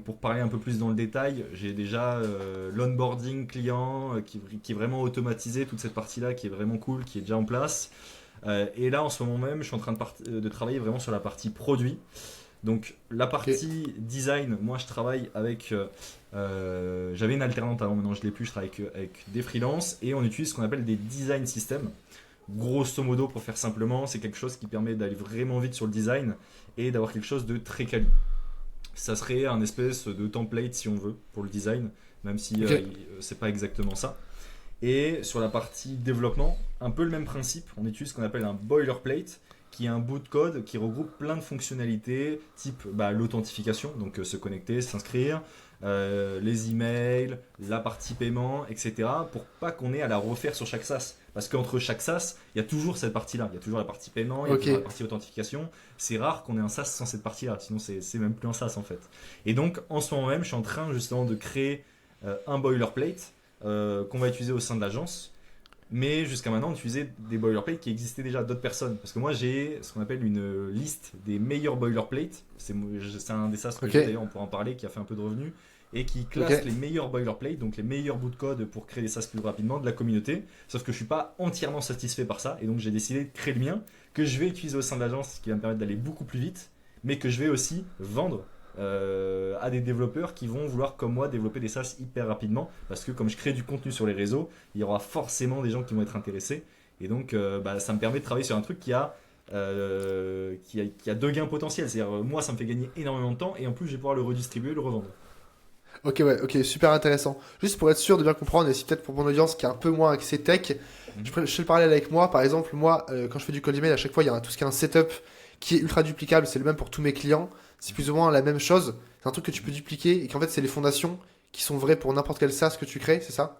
Donc pour parler un peu plus dans le détail, j'ai déjà l'onboarding client qui est vraiment automatisé, toute cette partie-là qui est vraiment cool, qui est déjà en place. Et là, en ce moment même, je suis en train de travailler vraiment sur la partie produit. Donc la Ok. partie design, moi je travaille avec... j'avais une alternante avant, maintenant je ne l'ai plus, je travaille avec des freelances et on utilise ce qu'on appelle des design systems. Grosso modo, pour faire simplement, c'est quelque chose qui permet d'aller vraiment vite sur le design et d'avoir quelque chose de très quali. Ça serait un espèce de template si on veut pour le design, même si Ok. c'est pas exactement ça. Et sur la partie développement, un peu le même principe, on utilise ce qu'on appelle un boilerplate, qui est un bout de code qui regroupe plein de fonctionnalités, type l'authentification, donc se connecter, s'inscrire, les emails, la partie paiement, etc. Pour pas qu'on ait à la refaire sur chaque SaaS. Parce qu'entre chaque SaaS, il y a toujours cette partie-là. Il y a toujours la partie paiement, il y a toujours la Ok. partie authentification. C'est rare qu'on ait un SaaS sans cette partie-là, sinon c'est même plus un SaaS en fait. Et donc en ce moment même, je suis en train justement de créer un boilerplate qu'on va utiliser au sein de l'agence. Mais jusqu'à maintenant, on utilisait des boilerplates qui existaient déjà d'autres personnes. Parce que moi, j'ai ce qu'on appelle une liste des meilleurs boilerplates. C'est un des SaaS que Ok. j'ai d'ailleurs, on pourra en parler, qui a fait un peu de revenus. Et qui Ok. classe les meilleurs boilerplates, donc les meilleurs bouts de code pour créer des SaaS plus rapidement de la communauté. Sauf que je ne suis pas entièrement satisfait par ça. Et donc, j'ai décidé de créer le mien, que je vais utiliser au sein de l'agence, ce qui va me permettre d'aller beaucoup plus vite. Mais que je vais aussi vendre à des développeurs qui vont vouloir, comme moi, développer des SaaS hyper rapidement. Parce que comme je crée du contenu sur les réseaux, il y aura forcément des gens qui vont être intéressés. Et donc, ça me permet de travailler sur un truc qui a deux gains potentiels. C'est-à-dire, moi, ça me fait gagner énormément de temps et en plus, je vais pouvoir le redistribuer, le revendre. Ok, ouais, ok, super intéressant. Juste pour être sûr de bien comprendre, et si peut-être pour mon audience qui est un peu moins axée tech, Mhm. je fais le parallèle avec moi. Par exemple, moi, quand je fais du cold email, à chaque fois, il y a tout ce qui est un setup qui est ultra duplicable. C'est le même pour tous mes clients. C'est plus ou moins la même chose. C'est un truc que tu peux dupliquer et qu'en fait, c'est les fondations qui sont vraies pour n'importe quel SaaS que tu crées, c'est ça?